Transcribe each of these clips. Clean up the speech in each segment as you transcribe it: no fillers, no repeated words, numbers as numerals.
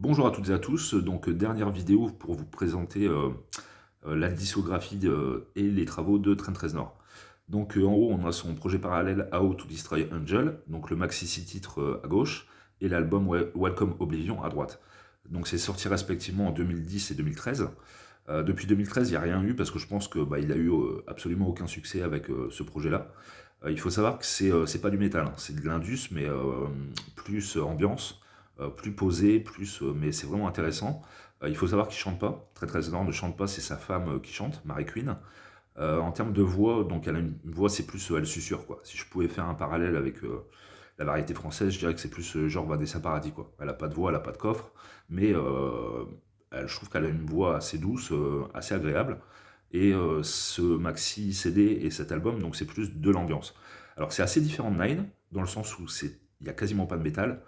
Bonjour à toutes et à tous, donc dernière vidéo pour vous présenter la discographie et les travaux de Trent Reznor. Donc en haut on a son projet parallèle How to Destroy Angel, donc le maxi 6 titres à gauche, et l'album Welcome Oblivion à droite. Donc c'est sorti respectivement en 2010 et 2013. Depuis 2013 il n'y a rien eu parce que je pense que il a eu absolument aucun succès avec ce projet-là. Il faut savoir que c'est pas du métal, hein, c'est de l'indus mais plus ambiance plus posé, mais c'est vraiment intéressant. Il faut savoir qu'il chante pas, très très énorme, ne chante pas, c'est sa femme qui chante, Mary Queen. En termes de voix, donc elle a une voix, c'est plus, elle susurre quoi. Si je pouvais faire un parallèle avec la variété française, je dirais que c'est plus genre Vanessa Paradis quoi. Elle a pas de voix, elle a pas de coffre, mais je trouve qu'elle a une voix assez douce, assez agréable. Et ce maxi CD et cet album, donc c'est plus de l'ambiance. Alors c'est assez différent de Nine, dans le sens où il y a quasiment pas de métal,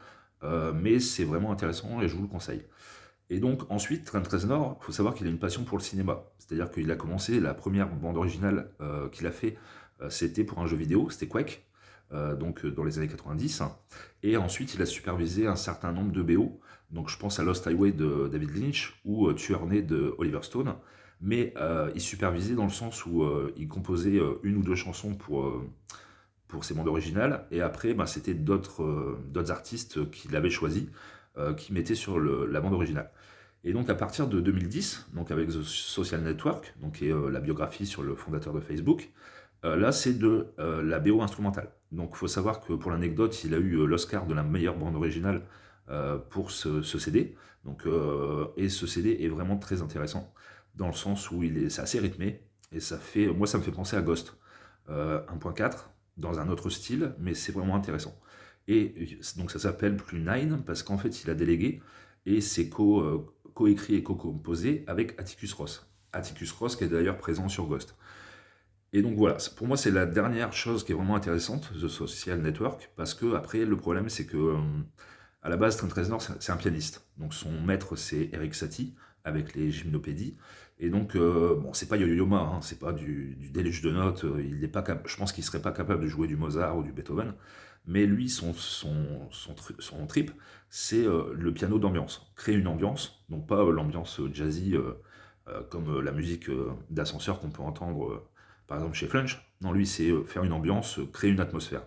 mais c'est vraiment intéressant et je vous le conseille. Et donc ensuite, Trent Reznor, il faut savoir qu'il a une passion pour le cinéma. C'est-à-dire qu'il a commencé, la première bande originale qu'il a fait, c'était pour un jeu vidéo, c'était Quake, dans les années 90. Et ensuite, il a supervisé un certain nombre de BO. Donc je pense à Lost Highway de David Lynch ou Tueur né de Oliver Stone. Mais il supervisait dans le sens où il composait une ou deux chansons pour ses bandes originales, et après c'était d'autres artistes qu'il avait choisis, qui mettaient sur la bande originale. Et donc à partir de 2010, donc avec The Social Network, donc qui est la biographie sur le fondateur de Facebook, là c'est de la BO instrumentale. Donc il faut savoir que pour l'anecdote, il a eu l'Oscar de la meilleure bande originale pour ce CD. Donc, et ce CD est vraiment très intéressant, dans le sens où c'est assez rythmé, et moi ça me fait penser à Ghost 1.4, dans un autre style, mais c'est vraiment intéressant. Et donc ça s'appelle plus Nine, parce qu'en fait il a délégué, et c'est co-écrit et co-composé avec Atticus Ross. Atticus Ross qui est d'ailleurs présent sur Ghost. Et donc voilà, pour moi c'est la dernière chose qui est vraiment intéressante, The Social Network, parce que après le problème c'est que à la base Trent Reznor c'est un pianiste, donc son maître c'est Eric Satie avec les gymnopédies, et donc bon c'est pas Yo-Yo Ma, hein, c'est pas du déluge de notes, il est pas je pense qu'il serait pas capable de jouer du Mozart ou du Beethoven, mais lui son trip c'est le piano d'ambiance, créer une ambiance, donc pas l'ambiance jazzy comme la musique d'ascenseur qu'on peut entendre par exemple chez Flunch. Non, lui, c'est faire une ambiance, créer une atmosphère.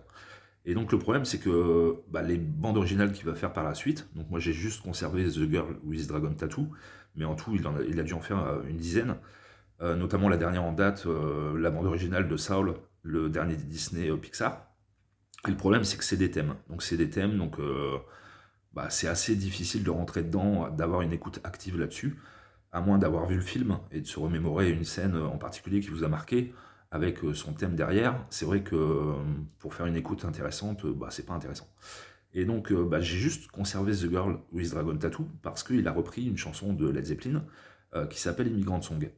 Et donc le problème, c'est que les bandes originales qu'il va faire par la suite, donc moi j'ai juste conservé The Girl with Dragon Tattoo, mais en tout, il a dû en faire une dizaine, notamment la dernière en date, la bande originale de Saul, le dernier Disney Pixar. Et le problème, c'est que c'est des thèmes. Donc c'est des thèmes, donc c'est assez difficile de rentrer dedans, d'avoir une écoute active là-dessus, à moins d'avoir vu le film et de se remémorer une scène en particulier qui vous a marqué, avec son thème derrière. C'est vrai que pour faire une écoute intéressante, c'est pas intéressant. Et donc j'ai juste conservé The Girl with Dragon Tattoo parce qu'il a repris une chanson de Led Zeppelin qui s'appelle Immigrant Song.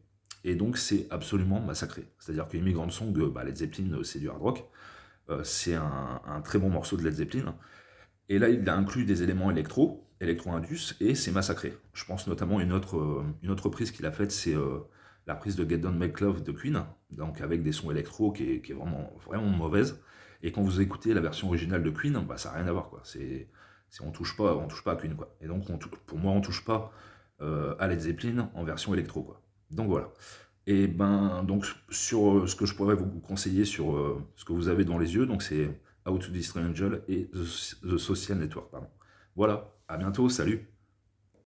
Et donc c'est absolument massacré. C'est-à-dire que Immigrant Song, Led Zeppelin c'est du hard rock, c'est un très bon morceau de Led Zeppelin, et là, il a inclus des éléments électro-indus, et c'est massacré. Je pense notamment à une autre reprise qu'il a faite, c'est la reprise de Get Down Make Love de Queen, donc avec des sons électro qui est vraiment, vraiment mauvaise. Et quand vous écoutez la version originale de Queen, ça n'a rien à voir, quoi. On touche pas à Queen, quoi. Et donc, pour moi, on touche pas à Led Zeppelin en version électro, quoi. Donc voilà. Et donc sur ce que je pourrais vous conseiller sur ce que vous avez dans les yeux, donc c'est How to Destroy Angel et The Social Network, pardon. Voilà, à bientôt, salut!